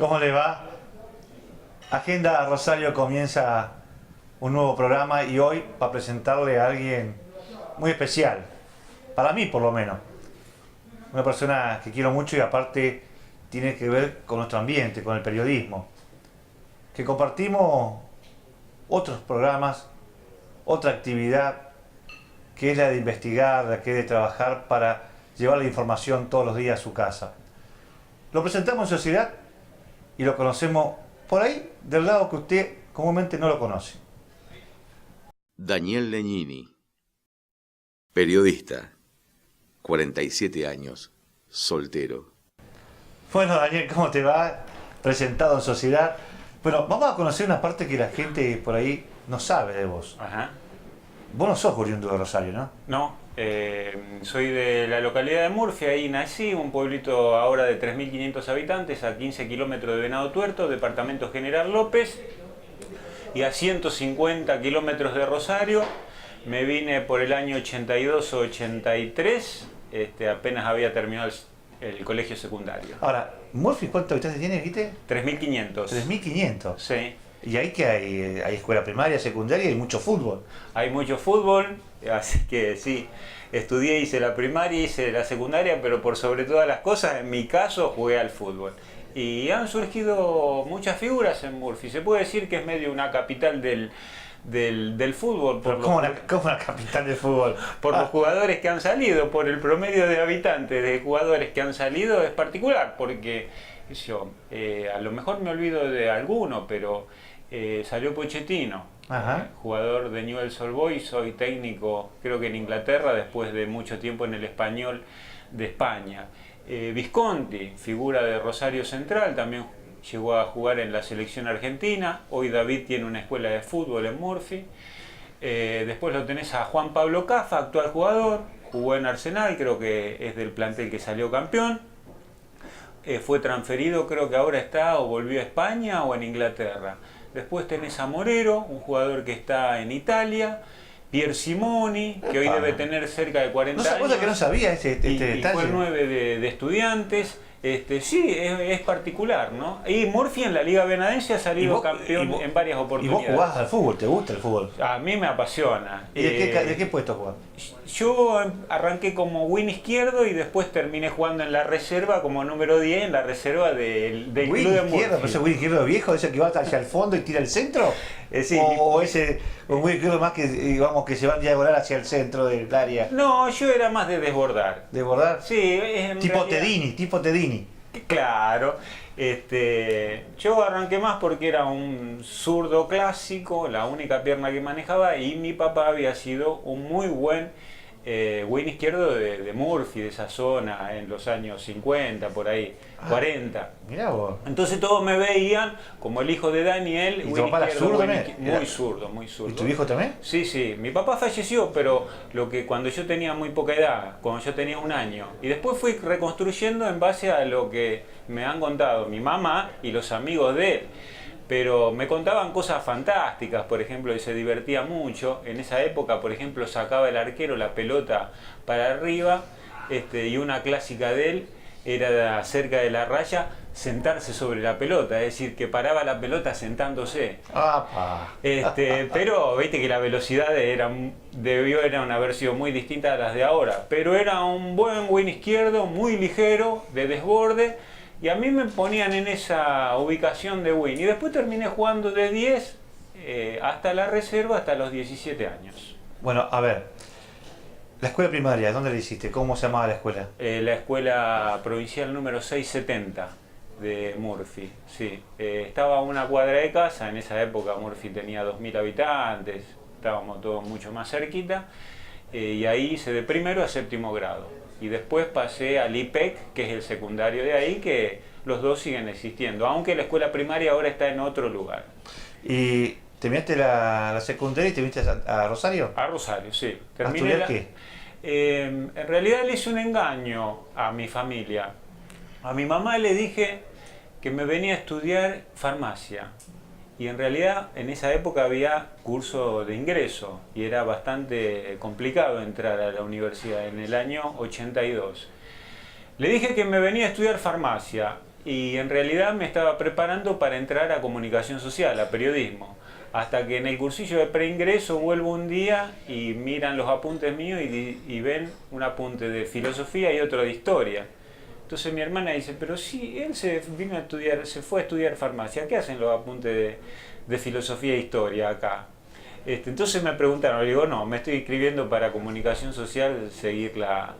¿Cómo le va? Agenda Rosario comienza un nuevo programa y hoy para presentarle a alguien muy especial, para mí por lo menos. Una persona que quiero mucho y aparte tiene que ver con nuestro ambiente, con el periodismo. Que compartimos otros programas, otra actividad que es la de investigar, la que es de trabajar para llevar la información todos los días a su casa. Lo presentamos en sociedad y lo conocemos por ahí del lado que usted comúnmente no lo conoce. Daniel Legnini, periodista, 47 años, soltero. Bueno, Daniel, ¿cómo te va? Presentado en sociedad. Bueno, vamos a conocer una parte que la gente por ahí no sabe de vos. Ajá. Vos no sos oriundo de Rosario, ¿no? No, soy de la localidad de Murphy, ahí nací, un pueblito ahora de 3.500 habitantes, a 15 kilómetros de Venado Tuerto, departamento General López, y a 150 kilómetros de Rosario. Me vine por el año 82 o 83, apenas había terminado el colegio secundario. Ahora, Murphy, ¿cuántos habitantes tiene, viste? 3.500. 3.500. Sí. ¿Y ahí que hay? Hay escuela primaria, secundaria y mucho fútbol. Hay mucho fútbol, así que sí, estudié, hice la primaria, hice la secundaria, pero por sobre todas las cosas, en mi caso, jugué al fútbol. Y han surgido muchas figuras en Murphy. Se puede decir que es medio una capital del fútbol. ¿Cómo una capital del fútbol? Por los jugadores que han salido, por el promedio de habitantes de jugadores que han salido es particular, porque a lo mejor me olvido de alguno, pero salió Pochettino, jugador de Newell's Old Boys, hoy técnico creo que en Inglaterra, después de mucho tiempo en el Español de España. Visconti, figura de Rosario Central, también llegó a jugar en la selección argentina. Hoy David tiene una escuela de fútbol en Murphy. Después lo tenés a Juan Pablo Cafa, actual jugador, jugó en Arsenal, creo que es del plantel que salió campeón. Fue transferido, creo que ahora está o volvió a España o en Inglaterra. Después tenés a Morero, un jugador que está en Italia. Pier Simoni, que hoy debe tener cerca de 40 años. Cosa que no sabía este detalle. Y fue el 9 de Estudiantes. Sí, es particular, ¿no? Y Murphy en la Liga Venadense ha salido campeón en varias oportunidades. ¿Y vos jugás al fútbol? ¿Te gusta el fútbol? A mí me apasiona. ¿Y de qué puesto jugás? Yo arranqué como win izquierdo y después terminé jugando en la reserva como número 10 en la reserva del club de Murphy. ¿Pero ese win izquierdo viejo, ese que va hacia el fondo y tira el centro? Sí, ¿O ese un win izquierdo más que, digamos, que se va a diagonal hacia el centro del área? No, yo era más de desbordar. ¿Desbordar? Sí, tipo Tedini. Claro. Yo arranqué más porque era un zurdo clásico, la única pierna que manejaba, y mi papá había sido un muy buen win izquierdo de Murphy, de esa zona, en los años 50, por ahí, 40. Mirá vos. Entonces todos me veían como el hijo de Daniel. ¿Y tu papá era zurdo también? Muy zurdo. ¿Y tu hijo también? Sí. Mi papá falleció, pero cuando yo tenía muy poca edad, cuando yo tenía 1 año. Y después fui reconstruyendo en base a lo que me han contado mi mamá y los amigos de él. Pero me contaban cosas fantásticas, por ejemplo, y se divertía mucho. En esa época, por ejemplo, sacaba el arquero la pelota para arriba, y una clásica de él era cerca de la raya sentarse sobre la pelota, es decir, que paraba la pelota sentándose. Pero viste que la velocidad era una versión muy distinta a las de ahora, pero era un buen win izquierdo, muy ligero, de desborde, y a mí me ponían en esa ubicación de win. Y después terminé jugando de 10 hasta la reserva, hasta los 17 años. Bueno, a ver, la escuela primaria, ¿dónde la hiciste? ¿Cómo se llamaba la escuela? La escuela provincial número 670 de Murphy, sí. Estaba a una cuadra de casa, en esa época Murphy tenía 2.000 habitantes, estábamos todos mucho más cerquita, y ahí hice de primero a 7º grado. Y después pasé al IPEC, que es el secundario de ahí, que los dos siguen existiendo, aunque la escuela primaria ahora está en otro lugar. ¿Y terminaste la secundaria y te viniste a Rosario? A Rosario, sí. ¿A estudiar qué? En realidad le hice un engaño a mi familia. A mi mamá le dije que me venía a estudiar farmacia. Y en realidad en esa época había curso de ingreso y era bastante complicado entrar a la universidad en el año 82. Le dije que me venía a estudiar farmacia y en realidad me estaba preparando para entrar a comunicación social, a periodismo. Hasta que en el cursillo de preingreso vuelvo un día y miran los apuntes míos y ven un apunte de filosofía y otro de historia. Entonces mi hermana dice, pero si él se vino a estudiar, se fue a estudiar farmacia, ¿qué hacen los apuntes de filosofía e historia acá? Entonces me preguntaron, le digo, no, me estoy inscribiendo para comunicación social, seguir la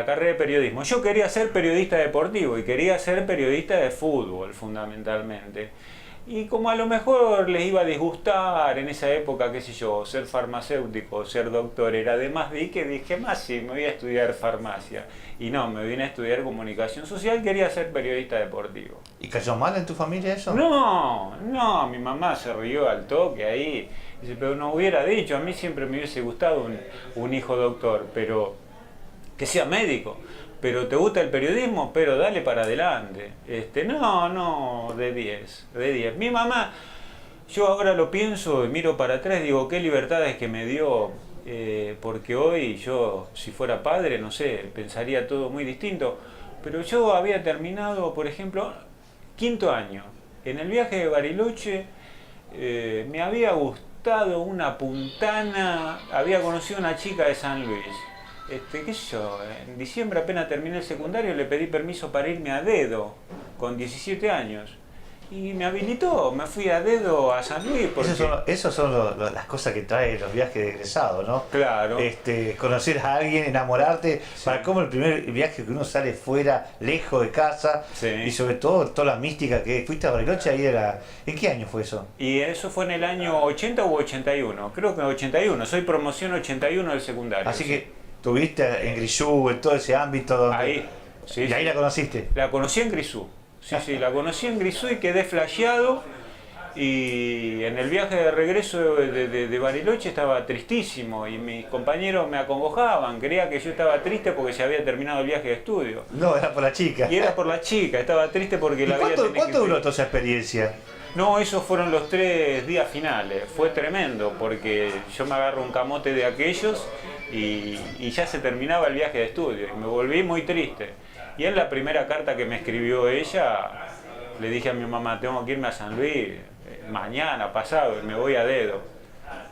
carrera de periodismo. Yo quería ser periodista deportivo y quería ser periodista de fútbol, fundamentalmente. Y como a lo mejor les iba a disgustar en esa época, qué sé yo, ser farmacéutico, ser doctor, era de más, dije, más sí, me voy a estudiar farmacia. Y no, me vine a estudiar comunicación social, quería ser periodista deportivo. ¿Y cayó mal en tu familia eso? No, mi mamá se rió al toque ahí. Dice, pero no hubiera dicho, a mí siempre me hubiese gustado un hijo doctor, pero que sea médico. Pero ¿te gusta el periodismo? Pero dale para adelante. No, de 10. Mi mamá, yo ahora lo pienso y miro para atrás y digo, qué libertades que me dio, porque hoy yo, si fuera padre, no sé, pensaría todo muy distinto. Pero yo había terminado, por ejemplo, 5º año. En el viaje de Bariloche me había gustado una puntana, había conocido una chica de San Luis. Qué sé yo, en diciembre apenas terminé el secundario, le pedí permiso para irme a dedo, con 17 años. Y me habilitó, me fui a dedo a San Luis. Porque... Esas son las cosas que traen los viajes de egresado, ¿no? Claro. Conocer a alguien, enamorarte, Sí. para como el primer viaje que uno sale fuera, lejos de casa, Sí. y sobre todo toda la mística que fuiste a Bariloche, ahí era... ¿En qué año fue eso? Y eso fue en el año 80 u 81, creo que 81, soy promoción 81 del secundario. Así sí. que tuviste en Grisú, en todo ese ámbito donde... Ahí, sí, y ahí sí. la conociste. La conocí en Grisú. Sí, la conocí en Grisú y quedé flasheado. Y en el viaje de regreso de Bariloche estaba tristísimo y mis compañeros me acongojaban, creía que yo estaba triste porque se había terminado el viaje de estudio. No, era por la chica. Y era por la chica, estaba triste porque ¿Y la había tenido cuánto que- duró toda esa experiencia? No, esos fueron los 3 días finales. Fue tremendo porque yo me agarro un camote de aquellos y ya se terminaba el viaje de estudio y me volví muy triste. Y en la primera carta que me escribió ella, le dije a mi mamá, tengo que irme a San Luis mañana, pasado, y me voy a dedo.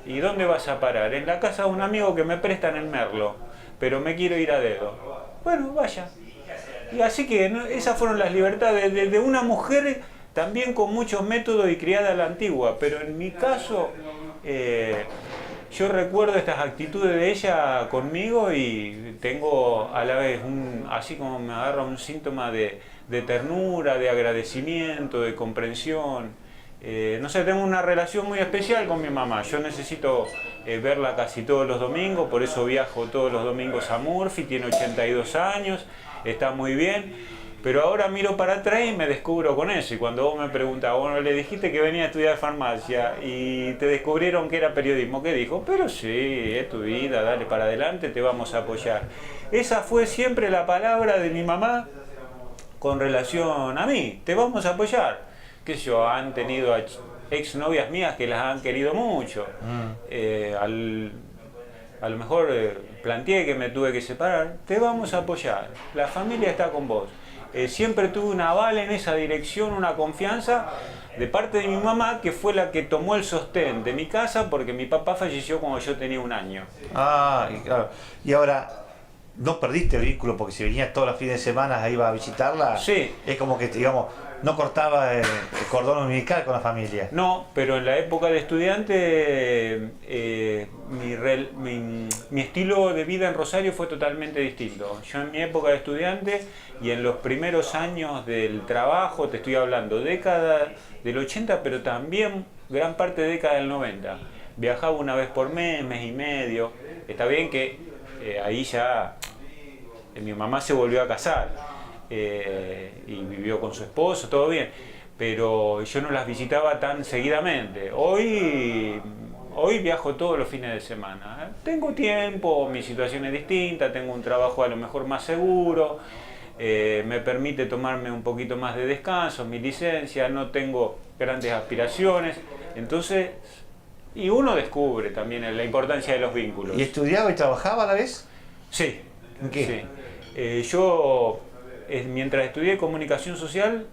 ¿Y dónde vas a parar? En la casa de un amigo que me prestan en Merlo, pero me quiero ir a dedo. Bueno, vaya. Y así que ¿no? Esas fueron las libertades de una mujer también con muchos métodos y criada a la antigua, pero en mi caso yo recuerdo estas actitudes de ella conmigo y tengo a la vez, así como me agarra un síntoma de ternura, de agradecimiento, de comprensión. No sé, tengo una relación muy especial con mi mamá. Yo necesito verla casi todos los domingos, por eso viajo todos los domingos a Murphy, tiene 82 años, está muy bien. Pero ahora miro para atrás y me descubro con eso. Y cuando vos me preguntás, bueno, le dijiste que venía a estudiar farmacia y te descubrieron que era periodismo, ¿qué dijo? Pero sí, es tu vida, dale para adelante, te vamos a apoyar. Esa fue siempre la palabra de mi mamá con relación a mí, te vamos a apoyar. Qué sé yo, han tenido exnovias mías que las han querido mucho. A lo mejor planteé que me tuve que separar, te vamos a apoyar, la familia está con vos. Siempre tuve un aval en esa dirección, una confianza de parte de mi mamá, que fue la que tomó el sostén de mi casa porque mi papá falleció cuando yo tenía 1 año. Ah, y claro. Y ahora, ¿no perdiste el vínculo? Porque si venías todos los fines de semana iba a visitarla, Sí. es como que, digamos, no cortaba el cordón umbilical con la familia. No, pero en la época de estudiante mi estilo de vida en Rosario fue totalmente distinto. Yo en mi época de estudiante y en los primeros años del trabajo, te estoy hablando década del 80, pero también gran parte de década del 90. Viajaba una vez por mes y medio. Está bien que ahí ya mi mamá se volvió a casar. Y vivió con su esposo, todo bien, pero yo no las visitaba tan seguidamente. Hoy viajo todos los fines de semana. Tengo tiempo, mi situación es distinta, tengo un trabajo a lo mejor más seguro, me permite tomarme un poquito más de descanso, mi licencia, no tengo grandes aspiraciones, entonces, y uno descubre también la importancia de los vínculos. ¿Y estudiaba y trabajaba a la vez? Sí. ¿En qué? Sí. Yo mientras estudié comunicación social,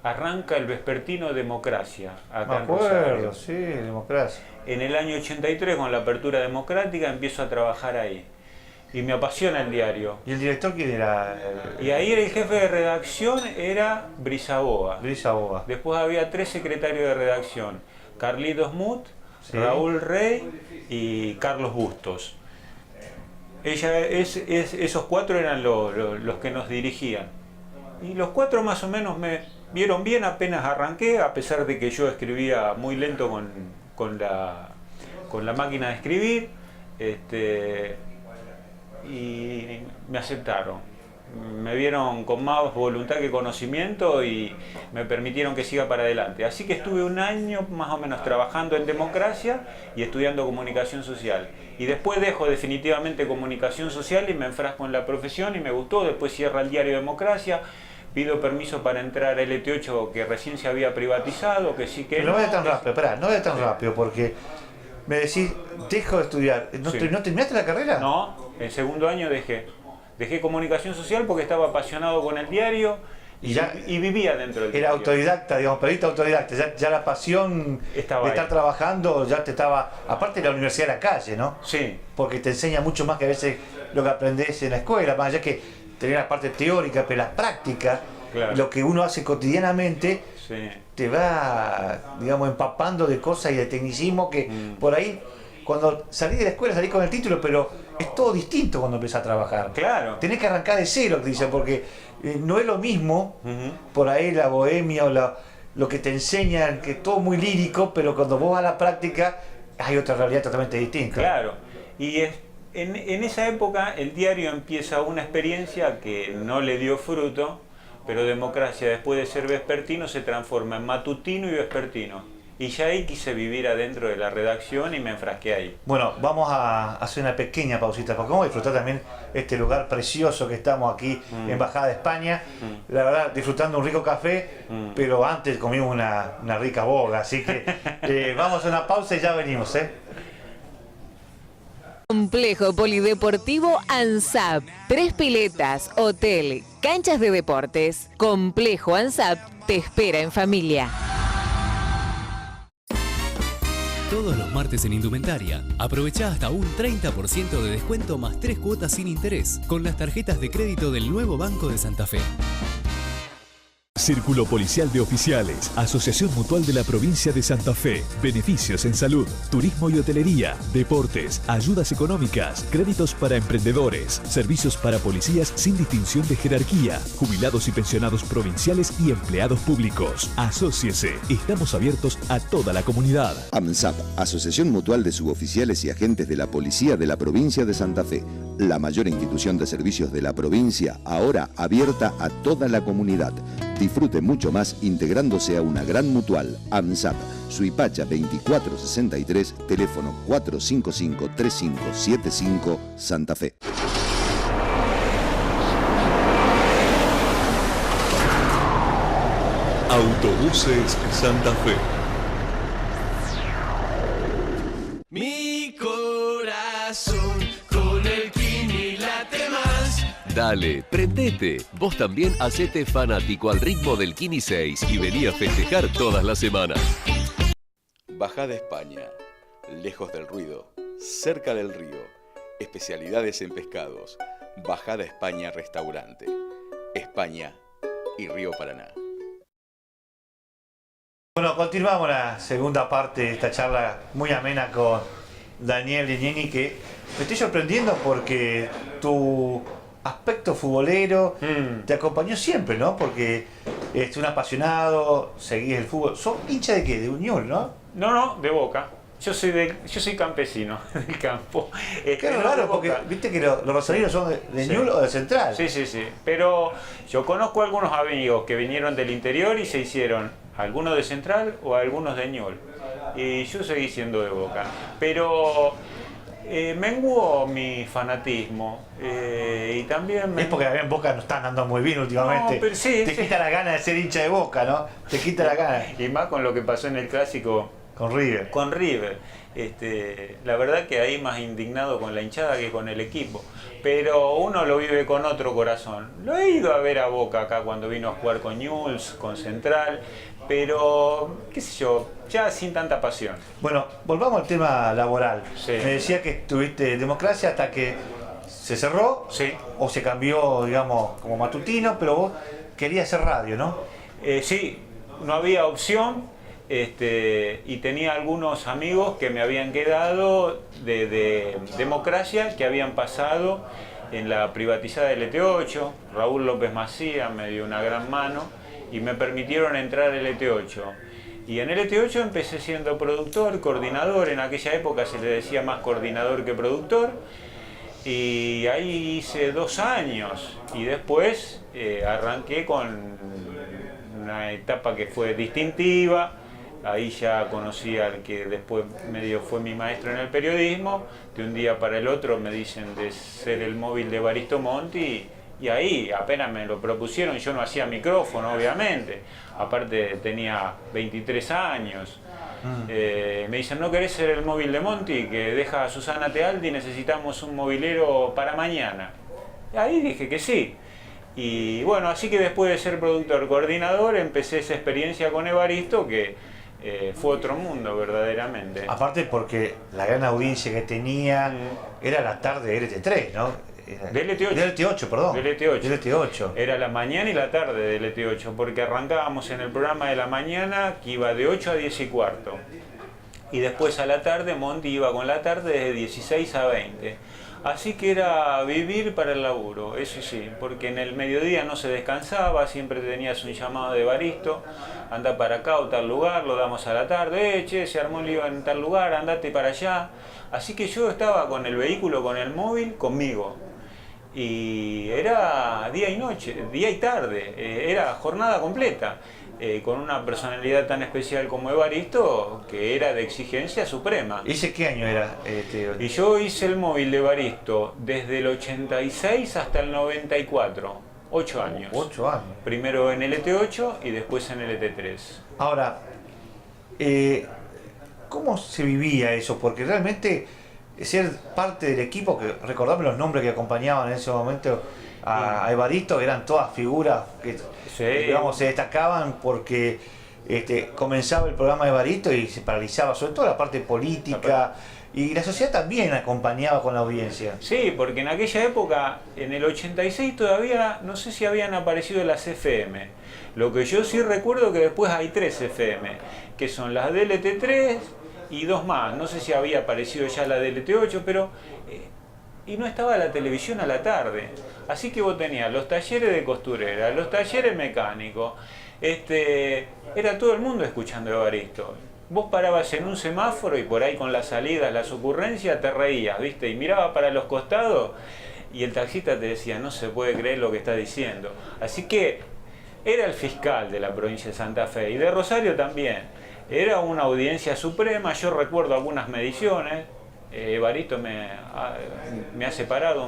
arranca el vespertino Democracia, Me acá en acuerdo, Rosario. sí, democracia. En el año 83, con la apertura democrática, empiezo a trabajar ahí. Y me apasiona el diario. ¿Y el director quién era? Y ahí el jefe de redacción era Brisaboa. Luis Aboga. Después había 3 secretarios de redacción: Carlitos Muth, Sí. Raúl Rey y Carlos Bustos. Esos 4 eran los que nos dirigían. Y los 4 más o menos me vieron bien apenas arranqué, a pesar de que yo escribía muy lento con la máquina de escribir. Y me aceptaron. Me vieron con más voluntad que conocimiento y me permitieron que siga para adelante. Así que estuve un año más o menos trabajando en democracia y estudiando comunicación social. Y después dejo definitivamente comunicación social y me enfrasco en la profesión y me gustó. Después cierra el diario Democracia, pido permiso para entrar a LT8 que recién se había privatizado, que sí que Pero no vaya tan rápido, esperá, no vaya tan rápido porque me decís, dejo de estudiar. ¿No, Sí. ¿No terminaste la carrera? No, el segundo año dejé. Dejé comunicación social porque estaba apasionado con el diario Y ya y vivía dentro del era diario. autodidacta, digamos, periodista autodidacta. Ya la pasión Estaba de ahí. estar trabajando ya te estaba. Aparte de la universidad de la calle, ¿no? Sí, Porque te enseña mucho más que a veces lo que aprendés en la escuela, más allá que tener la parte teórica, pero la práctica, Claro. lo que uno hace cotidianamente, sí. te va, digamos, empapando de cosas y de tecnicismo que por ahí, cuando salís de la escuela, salís con el título, pero es todo distinto cuando empezás a trabajar. Claro. Tenés que arrancar de cero, te dicen, porque no es lo mismo Ujú. por ahí la bohemia o lo que te enseñan, que es todo muy lírico, pero cuando vos vas a la práctica hay otra realidad totalmente distinta. Claro. Y en esa época el diario empieza una experiencia que no le dio fruto, pero Democracia, después de ser vespertino, se transforma en matutino y vespertino. Y ya ahí quise vivir adentro de la redacción y me enfrasqué ahí. Bueno, vamos a hacer una pequeña pausita, porque vamos a disfrutar también este lugar precioso que estamos aquí en Embajada de España. La verdad, disfrutando un rico café, pero antes comimos una rica boga, así que vamos a una pausa y ya venimos, ¿eh? Complejo Polideportivo ANSAP. 3 piletas, hotel, canchas de deportes. Complejo ANSAP te espera en familia. Todos los martes en Indumentaria, aprovecha hasta un 30% de descuento más 3 cuotas sin interés con las tarjetas de crédito del nuevo Banco de Santa Fe. Círculo Policial de Oficiales, Asociación Mutual de la Provincia de Santa Fe, beneficios en salud, turismo y hotelería, deportes, ayudas económicas, créditos para emprendedores, servicios para policías sin distinción de jerarquía, jubilados y pensionados provinciales y empleados públicos. Asóciese, estamos abiertos a toda la comunidad. AMSAP, Asociación Mutual de Suboficiales y Agentes de la Policía de la Provincia de Santa Fe, la mayor institución de servicios de la provincia, ahora abierta a toda la comunidad. Disfrute mucho más integrándose a una gran mutual. AMSAP, Suipacha 2463, teléfono 455-3575, Santa Fe. Autobuses Santa Fe. Mi corazón con el Kini late más. Dale, prendete. Vos también hacete fanático al ritmo del Kini 6 y vení a festejar todas las semanas. Bajada España, lejos del ruido, cerca del río, especialidades en pescados, Bajada España Restaurante, España y Río Paraná. Bueno, continuamos la segunda parte de esta charla muy amena con Daniel Legnini, que me estoy sorprendiendo porque tu aspecto futbolero te acompañó siempre, ¿no? Porque es un apasionado, seguís el fútbol. ¿Sos hincha de qué? De Unión, ¿no? No, de Boca. Yo soy campesino del campo. Qué No, raro, de porque Boca. viste que los rosarinos son de Sí. Ñul o de Central. Sí. Pero yo conozco algunos amigos que vinieron del interior y se hicieron algunos de Central o algunos de Ñol. Y yo seguí siendo de Boca. Pero menguó mi fanatismo. Y también Es porque en Boca no está andando muy bien últimamente. No, pero sí, te sí. quita la gana de ser hincha de Boca, ¿no? Te quita la gana. Y más con lo que pasó en el clásico Con River. Con River. La verdad que ahí más indignado con la hinchada que con el equipo. Pero uno lo vive con otro corazón. Lo he ido a ver a Boca acá cuando vino a jugar con Newell's, con Central, pero qué sé yo, ya sin tanta pasión. Bueno, volvamos al tema laboral. Sí. Me decía que estuviste en Democracia hasta que se cerró, Sí. o se cambió, digamos, como matutino, pero vos querías hacer radio, ¿no? Sí, no había opción. Y tenía algunos amigos que me habían quedado de Democracia, que habían pasado en la privatizada LT8. Raúl López Macía me dio una gran mano y me permitieron entrar al LT8. Y en el LT8 empecé siendo productor, coordinador. En aquella época se le decía más coordinador que productor. Y ahí hice 2 años y después arranqué con una etapa que fue distintiva. Ahí ya conocí al que después medio fue mi maestro en el periodismo. De un día para el otro me dicen de ser el móvil de Evaristo Monti, y ahí apenas me lo propusieron. Yo no hacía micrófono, obviamente, aparte tenía 23 años. Me dicen, ¿no querés ser el móvil de Monti? Que deja a Susana Tealdi, necesitamos un movilero para mañana. Y ahí dije que sí. Y bueno, así que después de ser productor coordinador empecé esa experiencia con Evaristo, que fue otro mundo verdaderamente. Aparte porque la gran audiencia que tenía era la tarde de LT3, ¿no? De LT8. De LT8, perdón. De LT8. De LT8. Era la mañana y la tarde de LT8, porque arrancábamos en el programa de la mañana, que iba de 8 a 10 y cuarto. Y después a la tarde, Monti iba con la tarde de 16 a 20. Así que era vivir para el laburo, eso sí, porque en el mediodía no se descansaba, siempre tenías un llamado de Evaristo, anda para acá o tal lugar, lo damos a la tarde, che, se armó el lío en tal lugar, andate para allá. Así que yo estaba con el vehículo, con el móvil, conmigo. Y era día y noche, día y tarde, era jornada completa. Con una personalidad tan especial como Evaristo, que era de exigencia suprema. ¿Y ese qué año era? Y yo hice el móvil de Evaristo desde el 86 hasta el 94, 8 años. 8 años. Primero en LT8 y después en LT3. Ahora, ¿cómo se vivía eso? Porque realmente ser parte del equipo, que recordame los nombres que acompañaban en ese momento a Evaristo, eran todas figuras que digamos, se destacaban porque comenzaba el programa de Evaristo y se paralizaba, sobre todo la parte política, y la sociedad también acompañaba con la audiencia. Sí, porque en aquella época, en el 86 todavía, no sé si habían aparecido las FM. Lo que yo sí recuerdo que después hay 3 FM, que son las DLT3 y 2 más. No sé si había aparecido ya la DLT8, pero... y no estaba la televisión a la tarde. Así que vos tenías los talleres de costurera, los talleres mecánicos, era todo el mundo escuchando Evaristo. Vos parabas en un semáforo y por ahí con las salidas, las ocurrencias, te reías, ¿viste? Y mirabas para los costados y el taxista te decía, no se puede creer lo que está diciendo. Así que era el fiscal de la provincia de Santa Fe y de Rosario también. Era una audiencia suprema. Yo recuerdo algunas mediciones. Evaristo me ha separado,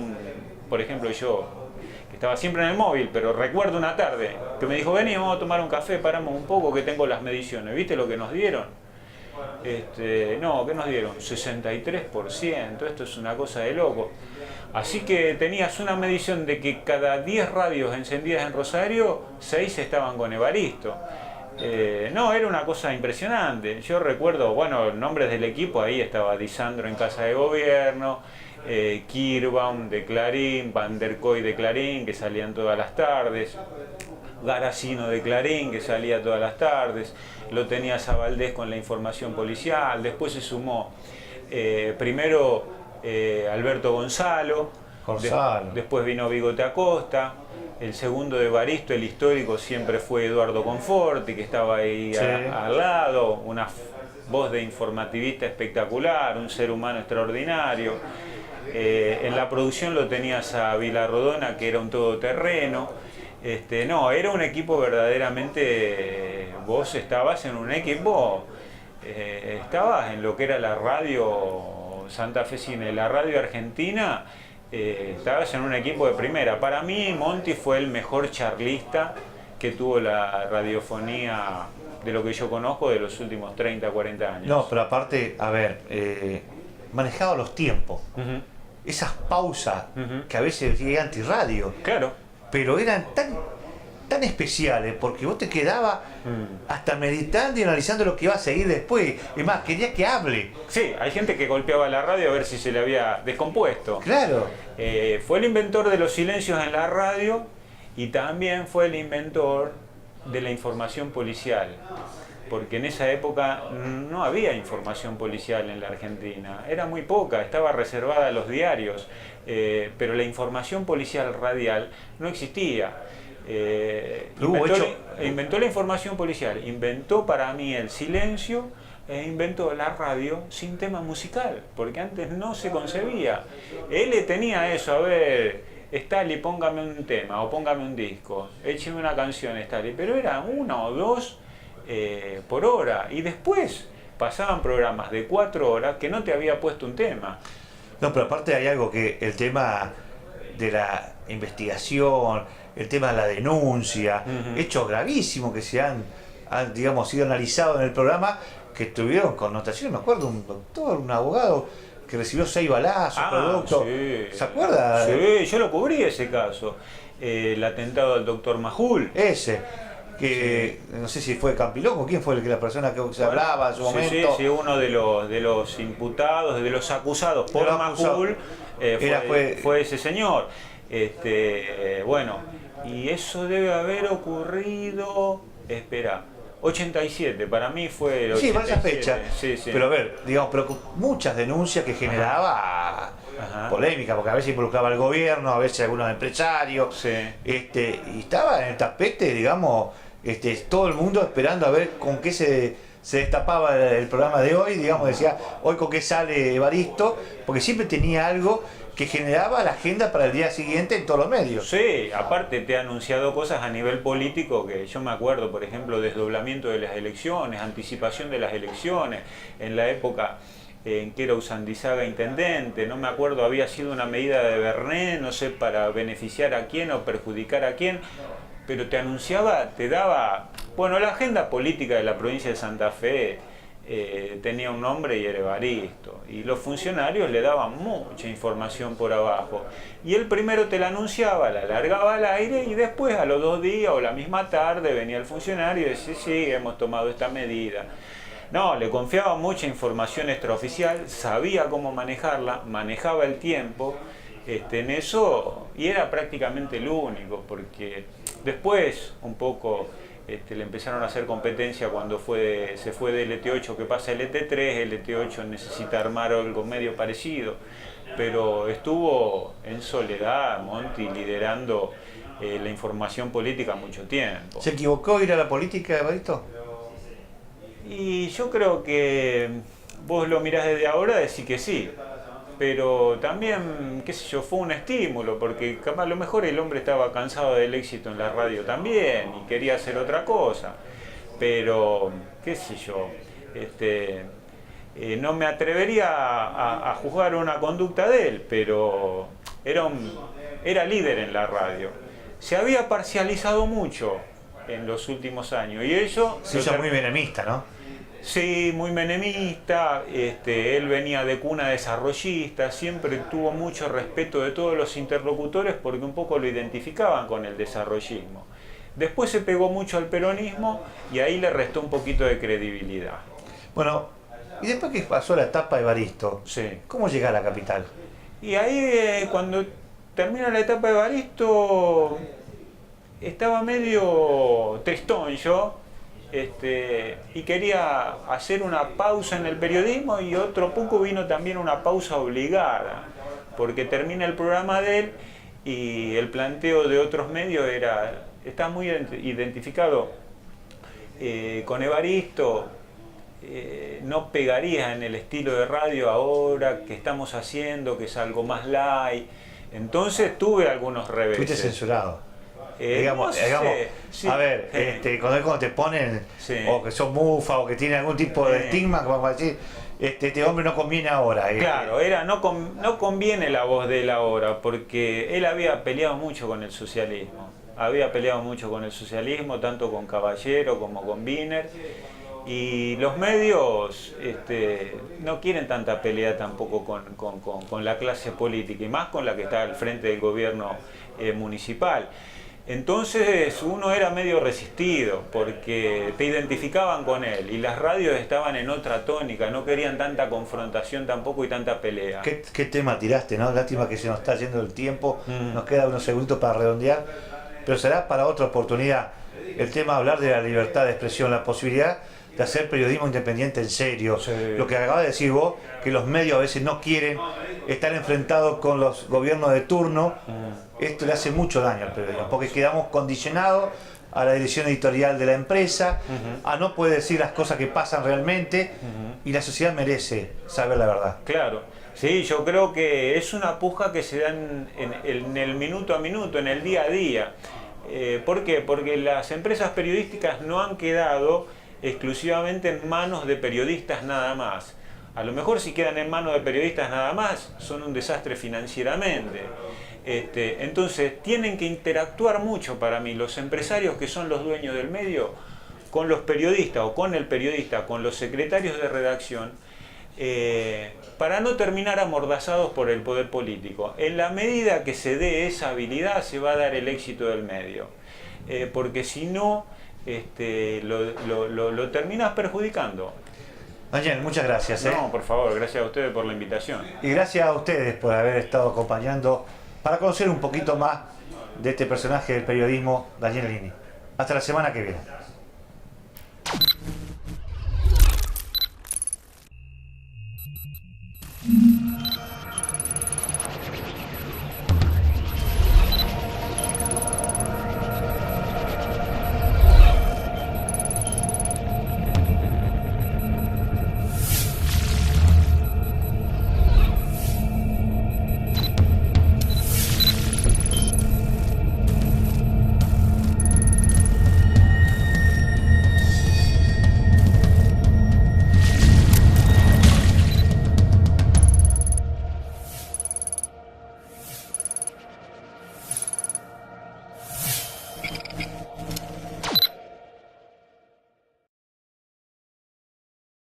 por ejemplo, yo que estaba siempre en el móvil, pero recuerdo una tarde que me dijo, vení, vamos a tomar un café, paramos un poco que tengo las mediciones. ¿Viste lo que nos dieron? No, ¿qué nos dieron? 63%, esto es una cosa de loco. Así que tenías una medición de que cada 10 radios encendidas en Rosario, 6 estaban con Evaristo. No, era una cosa impresionante. Yo recuerdo, bueno, nombres del equipo, ahí estaba Disandro en Casa de Gobierno, Kirbaum de Clarín, Van der Koy de Clarín, que salían todas las tardes, Garacino de Clarín, que salía todas las tardes, lo tenías a Valdés con la información policial, después se sumó primero Alberto Gonzalo, después vino Bigote Acosta. El segundo de Evaristo, el histórico, siempre fue Eduardo Conforti, que estaba ahí al lado, una voz de informativista espectacular, un ser humano extraordinario. En la producción lo tenías a Vilarrodona, que era un todoterreno. No, era un equipo verdaderamente... Vos estabas en un equipo, estabas en lo que era la radio santafesina, la radio argentina. Estabas en un equipo de primera. Para mí Monti fue el mejor charlista que tuvo la radiofonía de lo que yo conozco de los últimos 30, 40 años. No, pero aparte, a ver, manejaba los tiempos. Esas pausas que a veces decía antirradio. Claro. Pero eran tan especiales porque vos te quedabas hasta meditando y analizando lo que iba a seguir después. Es más, quería que hable. Sí, hay gente que golpeaba la radio a ver si se le había descompuesto. Claro. Fue el inventor de los silencios en la radio y también fue el inventor de la información policial. Porque en esa época no había información policial en la Argentina. Era muy poca, estaba reservada a los diarios. Pero la información policial radial no existía. Inventó la información policial, inventó para mí el silencio e inventó la radio sin tema musical, porque antes no se concebía. Él tenía eso, a ver, Stali, póngame un tema o póngame un disco, écheme una canción, Stali, pero era 1 o 2 por hora, y después pasaban programas de 4 horas que no te había puesto un tema. No, pero aparte hay algo que el tema de la investigación, el tema de la denuncia, hechos gravísimos que se han digamos, sido analizados en el programa, que tuvieron connotaciones. Me acuerdo un doctor, un abogado que recibió 6 balazos, producto. Sí. ¿Se acuerda? Sí, yo lo cubrí ese caso. El atentado al doctor Majul. Ese. Que no sé si fue Campilongo, ¿quién fue la persona que se hablaba en su momento? Sí, uno de los imputados, de los acusados por Majul, fue ese señor. Bueno, y eso debe haber ocurrido, 87, para mí fue el 87. Sí, para esa fecha. Sí. Pero a ver, digamos, pero con muchas denuncias que generaba polémica, porque a veces involucraba al gobierno, a veces algunos empresarios. Sí. Y estaba en el tapete, digamos, todo el mundo esperando a ver con qué se destapaba el programa de hoy, digamos, decía, hoy con qué sale Evaristo, porque siempre tenía algo que generaba la agenda para el día siguiente en todos los medios. Sí, aparte te ha anunciado cosas a nivel político que yo me acuerdo, por ejemplo, desdoblamiento de las elecciones, anticipación de las elecciones, en la época en que era Usandizaga intendente, no me acuerdo, había sido una medida de Bernet, no sé, para beneficiar a quién o perjudicar a quién, pero te anunciaba, te daba, bueno, la agenda política de la provincia de Santa Fe tenía un nombre y era Evaristo, y los funcionarios le daban mucha información por abajo, y él primero te la anunciaba, la largaba al aire, y después a los 2 días o la misma tarde venía el funcionario y decía, sí, hemos tomado esta medida. No, le confiaba mucha información extraoficial, sabía cómo manejarla, manejaba el tiempo en eso, y era prácticamente el único, porque después un poco le empezaron a hacer competencia cuando se fue del ET8 que pasa el ET3, el ET8 necesita armar algo medio parecido, pero estuvo en soledad Monti liderando la información política mucho tiempo. ¿Se equivocó ir a la política, Evaristo? Y yo creo que vos lo mirás desde ahora, decís que sí, pero también, qué sé yo, fue un estímulo, porque capaz a lo mejor el hombre estaba cansado del éxito en la radio también y quería hacer otra cosa, pero qué sé yo, no me atrevería a juzgar una conducta de él, pero era líder en la radio. Se había parcializado mucho en los últimos años y eso... Se hizo muy menemista, ¿no? Sí, muy menemista, él venía de cuna desarrollista, siempre tuvo mucho respeto de todos los interlocutores porque un poco lo identificaban con el desarrollismo. Después se pegó mucho al peronismo y ahí le restó un poquito de credibilidad. Bueno, y después que pasó la etapa de Evaristo, sí. ¿Cómo llega a la capital? Y ahí cuando termina la etapa de Evaristo, estaba medio tristón yo. Y quería hacer una pausa en el periodismo y otro poco vino también una pausa obligada, porque termina el programa de él y el planteo de otros medios está muy identificado con Evaristo, no pegaría en el estilo de radio ahora que estamos haciendo, que es algo más light, entonces tuve algunos reveses. Fuiste censurado. No sé, sí. A ver, cuando te ponen, sí. O que son mufa, o que tienen algún tipo de estigma, como decir, este hombre no conviene ahora. Claro, no conviene la voz de él ahora, porque él había peleado mucho con el socialismo. había peleado mucho con el socialismo, tanto con Caballero como con Wiener. Y los medios no quieren tanta pelea tampoco con la clase política, y más con la que está al frente del gobierno municipal. Entonces uno era medio resistido porque te identificaban con él y las radios estaban en otra tónica, no querían tanta confrontación tampoco y tanta pelea. ¿Qué tema tiraste, ¿no? Lástima que se nos está yendo el tiempo, nos queda unos segunditos para redondear, pero será para otra oportunidad el tema de hablar de la libertad de expresión, la posibilidad de hacer periodismo independiente en serio. Sí. Lo que acabas de decir vos, que los medios a veces no quieren estar enfrentados con los gobiernos de turno, esto le hace mucho daño al periodismo, porque quedamos condicionados a la dirección editorial de la empresa, a no poder decir las cosas que pasan realmente, y la sociedad merece saber la verdad. Claro, sí, yo creo que es una puja que se da en el minuto a minuto, en el día a día. ¿Por qué? Porque las empresas periodísticas no han quedado exclusivamente en manos de periodistas nada más. A lo mejor si quedan en manos de periodistas nada más, son un desastre financieramente. Entonces tienen que interactuar mucho para mí los empresarios que son los dueños del medio con los periodistas o con el periodista, con los secretarios de redacción, para no terminar amordazados por el poder político. En la medida que se dé esa habilidad se va a dar el éxito del medio, porque si no lo terminas perjudicando. Daniel, muchas gracias. No, por favor, gracias a ustedes por la invitación. Y gracias a ustedes por haber estado acompañando para conocer un poquito más de este personaje del periodismo, Daniel Lini. Hasta la semana que viene.